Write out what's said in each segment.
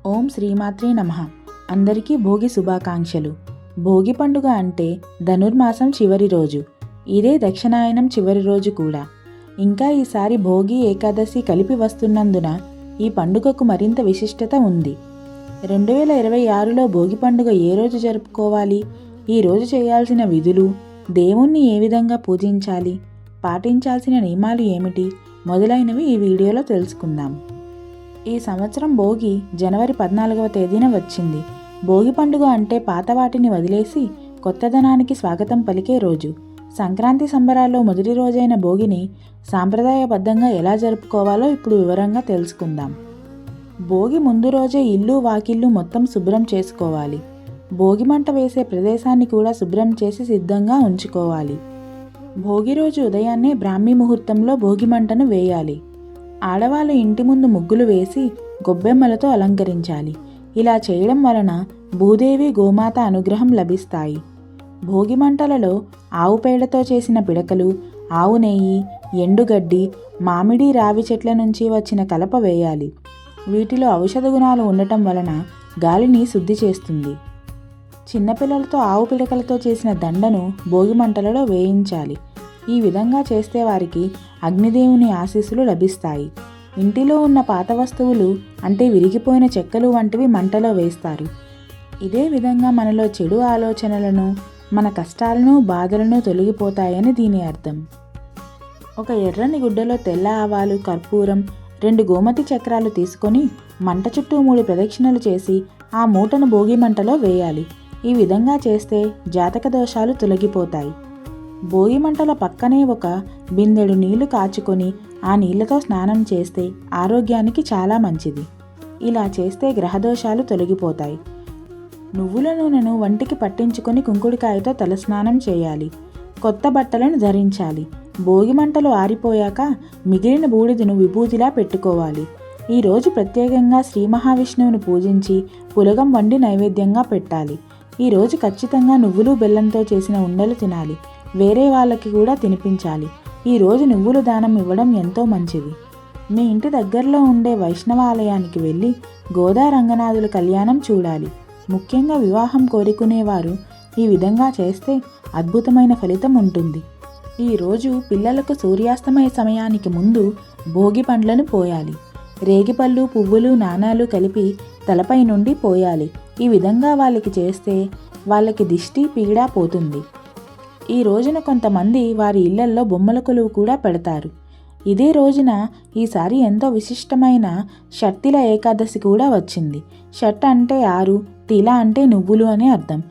ఓం శ్రీమాత్రే నమః. అందరికీ భోగి శుభాకాంక్షలు. భోగి పండుగ అంటే ధనుర్మాసం చివరి రోజు. ఇదే దక్షిణాయనం చివరి రోజు కూడా. ఇంకా ఈసారి భోగి ఏకాదశి కలిపి వస్తున్నందున ఈ పండుగకు మరింత విశిష్టత ఉంది. 2026లో భోగి పండుగ ఏ రోజు జరుపుకోవాలి, ఈ రోజు చేయాల్సిన విధులు, దేవుణ్ణి ఏ విధంగా పూజించాలి, పాటించాల్సిన నియమాలు ఏమిటి మొదలైనవి ఈ వీడియోలో తెలుసుకుందాం. ఈ సంవత్సరం భోగి జనవరి 14వ తేదీన వచ్చింది. భోగి పండుగ అంటే పాత వాటిని వదిలేసి కొత్తదనానికి స్వాగతం పలికే రోజు. సంక్రాంతి సంబరాల్లో మొదటి రోజైన భోగిని సాంప్రదాయబద్ధంగా ఎలా జరుపుకోవాలో ఇప్పుడు వివరంగా తెలుసుకుందాం. భోగి ముందు రోజే ఇల్లు వాకిళ్ళు మొత్తం శుభ్రం చేసుకోవాలి. భోగి మంట వేసే ప్రదేశాన్ని కూడా శుభ్రం చేసి సిద్ధంగా ఉంచుకోవాలి. భోగి రోజు ఉదయాన్నే బ్రాహ్మీ ముహూర్తంలో భోగి మంటను వేయాలి. ఆడవాళ్ళు ఇంటి ముందు ముగ్గులు వేసి గొబ్బెమ్మలతో అలంకరించాలి. ఇలా చేయడం వలన భూదేవి గోమాత అనుగ్రహం లభిస్తాయి. భోగి మంటలలో ఆవు పేడతో చేసిన పిడకలు, ఆవు నెయ్యి, ఎండుగడ్డి, మామిడి రావి చెట్ల నుంచి వచ్చిన కలప వేయాలి. వీటిలో ఔషధ గుణాలు ఉండటం వలన గాలిని శుద్ధి చేస్తుంది. చిన్నపిల్లలతో ఆవు పిడకలతో చేసిన దండను భోగి మంటలలో వేయించాలి. ఈ విధంగా చేస్తే వారికి అగ్నిదేవుని ఆశీస్సులు లభిస్తాయి. ఇంటిలో ఉన్న పాత వస్తువులు అంటే విరిగిపోయిన చెక్కలు వంటివి మంటలో వేస్తారు. ఇదే విధంగా మనలో చెడు ఆలోచనలను, మన కష్టాలను, బాధలను తొలగిపోతాయని దీని అర్థం. ఒక ఎర్రని గుడ్డలో తెల్ల ఆవాలు, కర్పూరం, 2 గోమతి చక్రాలు తీసుకొని మంట చుట్టూ 3 ప్రదక్షిణలు చేసి ఆ మూటను భోగి మంటలో వేయాలి. ఈ విధంగా చేస్తే జాతక దోషాలు తొలగిపోతాయి. భోగి మంటల పక్కనే ఒక బిందెడు నీళ్లు కాచుకొని ఆ నీళ్లతో స్నానం చేస్తే ఆరోగ్యానికి చాలా మంచిది. ఇలా చేస్తే గ్రహదోషాలు తొలగిపోతాయి. నువ్వుల నూనెను వంటికి పట్టించుకొని కుంకుడికాయతో తలస్నానం చేయాలి. కొత్త బట్టలను ధరించాలి. భోగి మంటలు ఆరిపోయాక మిగిలిన బూడిదను విభూతిలా పెట్టుకోవాలి. ఈరోజు ప్రత్యేకంగా శ్రీ మహావిష్ణువుని పూజించి పులగం వండి నైవేద్యంగా పెట్టాలి. ఈరోజు ఖచ్చితంగా నువ్వులు బెల్లంతో చేసిన ఉండలు తినాలి. వేరే వాళ్ళకి కూడా తినిపించాలి. ఈరోజు నువ్వులు దానం ఇవ్వడం ఎంతో మంచిది. మీ ఇంటి దగ్గరలో ఉండే వైష్ణవ ఆలయానికి వెళ్ళి గోదా రంగనాథుల కళ్యాణం చూడాలి. ముఖ్యంగా వివాహం కోరుకునేవారు ఈ విధంగా చేస్తే అద్భుతమైన ఫలితం ఉంటుంది. ఈరోజు పిల్లలకు సూర్యాస్తమయ సమయానికి ముందు భోగి పండ్లను పోయాలి. రేగిపళ్ళు, పువ్వులు, నాణాలు కలిపి తలపై నుండి పోయాలి. ఈ విధంగా వాళ్ళకి చేస్తే వాళ్ళకి దిష్టి పీడ పోతుంది. ఈ రోజున కొంతమంది వారి ఇళ్లల్లో బొమ్మల కొలువు కూడా పెడతారు. ఇదే రోజున ఈసారి ఎంతో విశిష్టమైన షట్తిల ఏకాదశి కూడా వచ్చింది. షట్ అంటే 6, తిల అంటే నువ్వులు అని అర్థం.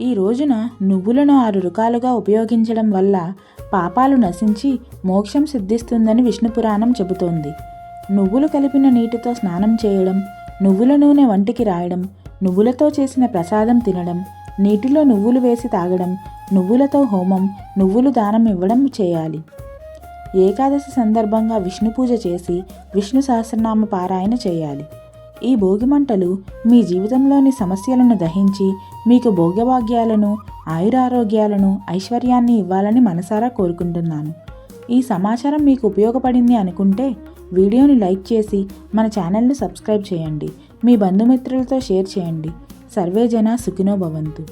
ఈ రోజున నువ్వులను 6 రకాలుగా ఉపయోగించడం వల్ల పాపాలు నశించి మోక్షం సిద్ధిస్తుందని విష్ణు పురాణం చెబుతోంది. నువ్వులు కలిపిన నీటితో స్నానం చేయడం, నువ్వుల నూనె వంటికి రాయడం, నువ్వులతో చేసిన ప్రసాదం తినడం, నీటిలో నువ్వులు వేసి తాగడం, నువ్వులతో హోమం, నువ్వులు దానం ఇవ్వడం చేయాలి. ఏకాదశి సందర్భంగా విష్ణు పూజ చేసి విష్ణు సహస్రనామ పారాయణ చేయాలి. ఈ భోగి మంటలు మీ జీవితంలోని సమస్యలను దహించి మీకు భోగ్యభాగ్యాలను, ఆయురారోగ్యాలను, ఐశ్వర్యాన్ని ఇవ్వాలని మనసారా కోరుకుంటున్నాను. ఈ సమాచారం మీకు ఉపయోగపడింది అనుకుంటే వీడియోని లైక్ చేసి మన ఛానల్ని సబ్స్క్రైబ్ చేయండి. మీ బంధుమిత్రులతో షేర్ చేయండి. సర్వే జన సుఖినో భవంతు.